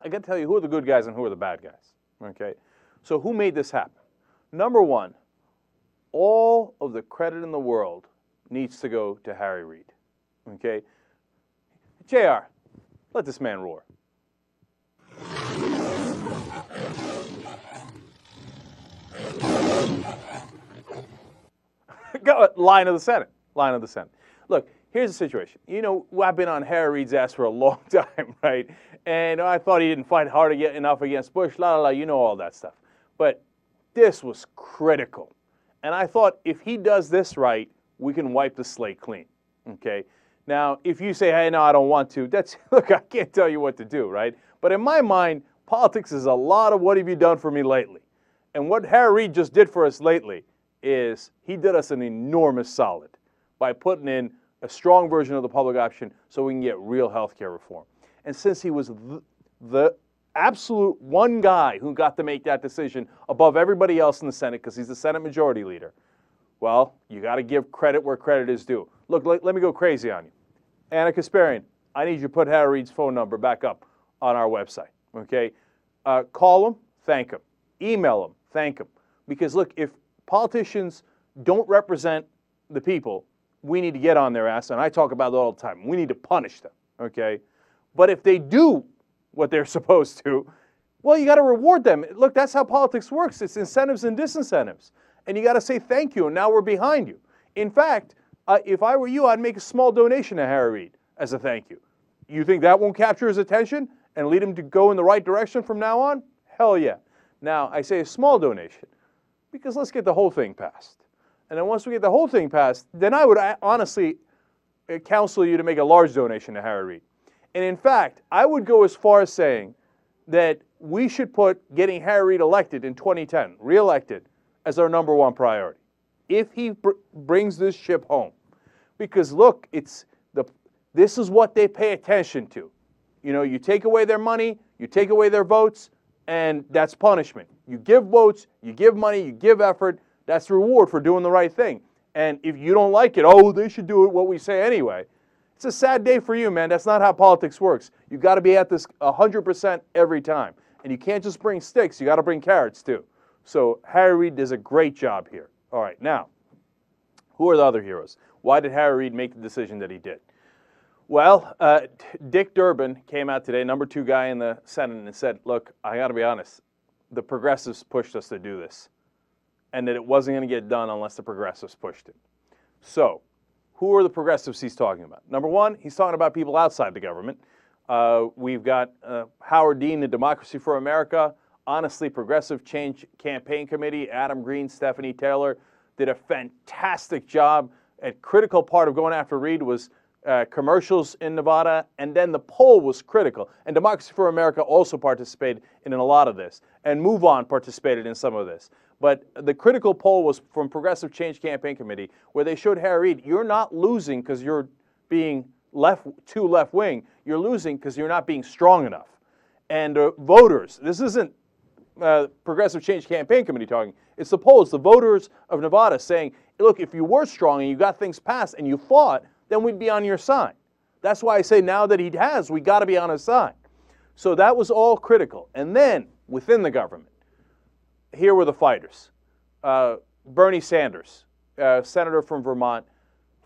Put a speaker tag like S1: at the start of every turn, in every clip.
S1: I got to tell you who are the good guys and who are the bad guys. Okay, so who made this happen? Number one, all of the credit in the world needs to go to Harry Reid. Okay, JR, let this man roar. Go, line of the Senate. Line of the Senate. Look, here's the situation. You know, I've been on Harry Reid's ass for a long time, right? And I thought he didn't fight hard enough against Bush, la la la, you know all that stuff. But this was critical. And I thought if he does this right, we can wipe the slate clean, okay? Now, if you say, hey, no, I don't want to, that's, look, I can't tell you what to do, right? But in my mind, politics is a lot of what have you done for me lately. And what Harry Reid just did for us lately is he did us an enormous solid by putting in a strong version of the public option so we can get real health care reform. And since he was the absolute one guy who got to make that decision above everybody else in the Senate because he's the Senate Majority Leader, well, you got to give credit where credit is due. Look, let me go crazy on you. Anna Kasparian, I need you to put Harry Reid's phone number back up on our website, okay? Call him, thank him. Email him, thank him. Because look, if politicians don't represent the people, we need to get on their ass, and I talk about it all the time. We need to punish them, okay? But if they do what they're supposed to, well, you got to reward them. Look, that's how politics works. It's incentives and disincentives. And you got to say thank you, and now we're behind you. In fact, if I were you, I'd make a small donation to Harry Reid as a thank you. You think that won't capture his attention and lead him to go in the right direction from now on? Hell yeah. Now, I say a small donation because let's get the whole thing passed. And then once we get the whole thing passed, then I would honestly counsel you to make a large donation to Harry Reid. And in fact, I would go as far as saying that we should put getting Harry Reid elected in 2010, reelected, as our number one priority. If he brings this ship home. Because look, this is what they pay attention to. You know, you take away their money, you take away their votes, and that's punishment. You give votes, you give money, you give effort, that's reward for doing the right thing. And if you don't like it, oh, they should do it what we say anyway. It's a sad day for you, man. That's not how politics works. You've got to be at this 100% every time. And you can't just bring sticks, you got to bring carrots too. So Harry Reid does a great job here. All right, now, who are the other heroes? Why did Harry Reid make the decision that he did? Well, Dick Durbin came out today, number 2 guy in the Senate, and said, look, I got to be honest, the progressives pushed us to do this, and that it wasn't going to get done unless the progressives pushed it. So, who are the progressives he's talking about? Number 1, he's talking about people outside the government. We've got Howard Dean, the Democracy for America. Honestly, Progressive Change Campaign Committee, Adam Green, Stephanie Taylor, did a fantastic job. A critical part of going after Reid was commercials in Nevada, and then the poll was critical. And Democracy for America also participated in a lot of this, and Move On participated in some of this. But the critical poll was from Progressive Change Campaign Committee, where they showed Harry Reid, you're not losing because you're being too left-wing. You're losing because you're not being strong enough. And voters, this isn't Progressive Change Campaign Committee talking. It's the polls, the voters of Nevada saying, look, if you were strong and you got things passed and you fought, then we'd be on your side. That's why I say now that he has, we got to be on his side. So that was all critical. And then within the government, here were the fighters. Bernie Sanders, senator from Vermont,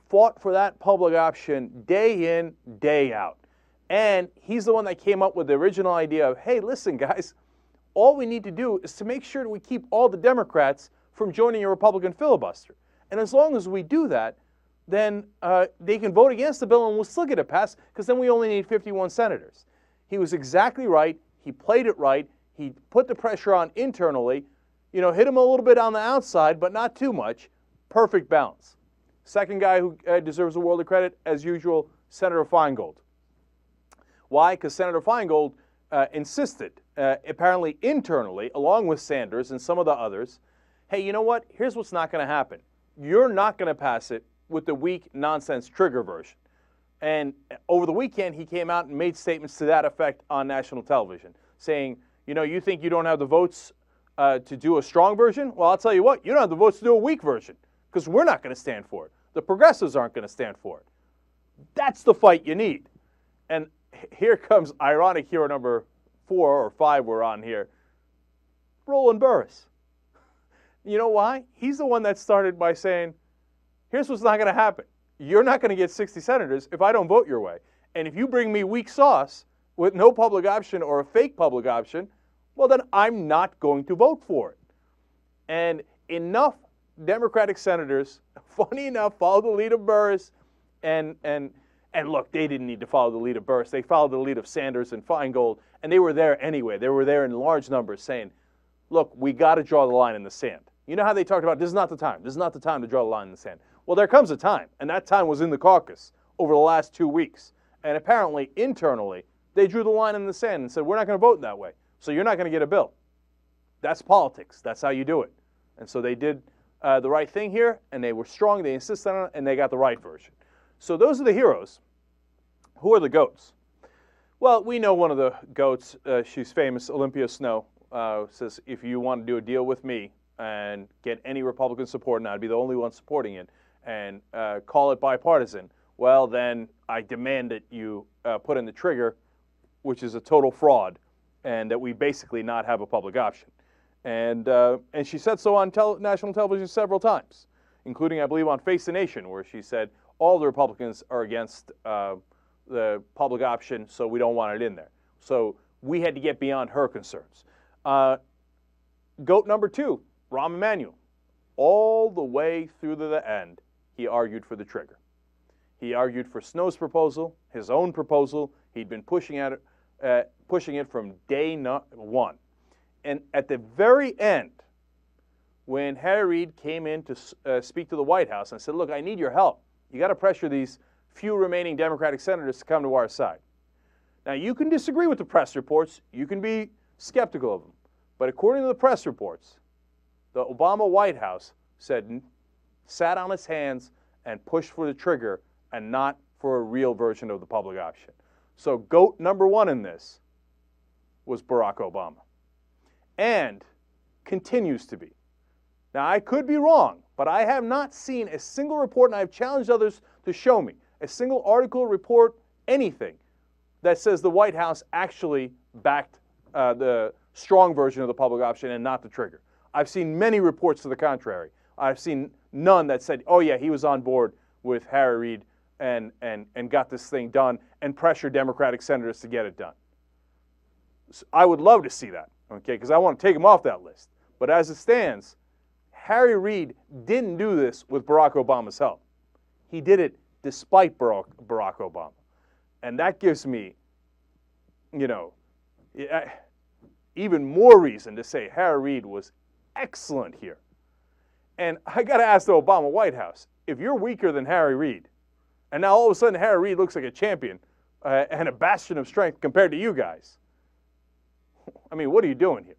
S1: fought for that public option day in, day out. And he's the one that came up with the original idea of, hey, listen, guys, all we need to do is to make sure that we keep all the Democrats from joining a Republican filibuster. And as long as we do that, then they can vote against the bill and we'll still get it passed because then we only need 51 senators. He was exactly right. He played it right. He put the pressure on internally, hit him a little bit on the outside, but not too much. Perfect balance. Second guy who deserves a world of credit, as usual, Senator Feingold. Why? Because Senator Feingold insisted, apparently internally, along with Sanders and some of the others, hey, you know what? Here's what's not going to happen. You're not going to pass it with the weak nonsense trigger version. And over the weekend, he came out and made statements to that effect on national television, saying, you think you don't have the votes to do a strong version? Well, I'll tell you what, you don't have the votes to do a weak version because we're not going to stand for it. The progressives aren't going to stand for it. That's the fight you need. And here comes ironic hero number 4 or 5 were on here. Roland Burris. You know why? He's the one that started by saying, here's what's not going to happen. You're not going to get 60 senators if I don't vote your way. And if you bring me weak sauce with no public option or a fake public option, well, then I'm not going to vote for it. And enough Democratic senators, funny enough, followed the lead of Burris. And look, they didn't need to follow the lead of Burris. They followed the lead of Sanders and Feingold. And they were there anyway. They were there in large numbers saying, look, we got to draw the line in the sand. You know how they talked about, this is not the time. This is not the time to draw the line in the sand. Well, there comes a time, and that time was in the caucus over the last 2 weeks. And apparently, internally, they drew the line in the sand and said, we're not going to vote that way, so you're not going to get a bill. That's politics. That's how you do it. And so they did the right thing here, and they were strong, they insisted on it, and they got the right version. So those are the heroes. Who are the goats? Well, we know one of the goats. She's famous, Olympia Snowe, says, if you want to do a deal with me and get any Republican support, and I'd be the only one supporting it, and call it bipartisan, well, then I demand that you put in the trigger, which is a total fraud, and that we basically not have a public option. And she said so on national television several times, including, I believe, on Face the Nation, where she said all the Republicans are against the public option, so we don't want it in there. So we had to get beyond her concerns. Goat number 2, Rahm Emanuel. All the way through to the end, he argued for the trigger. He argued for Snowe's proposal, his own proposal. He'd been pushing it from day 1. And at the very end, when Harry Reid came in to speak to the White House and said, look, I need your help. You got to pressure these few remaining Democratic senators to come to our side. Now, you can disagree with the press reports. You can be skeptical of them. But according to the press reports, the Obama White House sat on its hands and pushed for the trigger and not for a real version of the public option. So goat number 1 in this was Barack Obama. And continues to be. Now, I could be wrong, but I have not seen a single report, and I have challenged others to show me, a single article, report, anything that says the White House actually backed the strong version of the public option and not the trigger. I've seen many reports to the contrary. I've seen none that said, oh yeah, he was on board with Harry Reid and got this thing done and pressured Democratic senators to get it done. So I would love to see that, okay, because I want to take him off that list. But as it stands, Harry Reid didn't do this with Barack Obama's help. He did it despite Barack Obama. And that gives me, even more reason to say Harry Reid was excellent here. And I got to ask the Obama White House, if you're weaker than Harry Reid, and now all of a sudden Harry Reid looks like a champion and a bastion of strength compared to you guys, I mean, what are you doing here?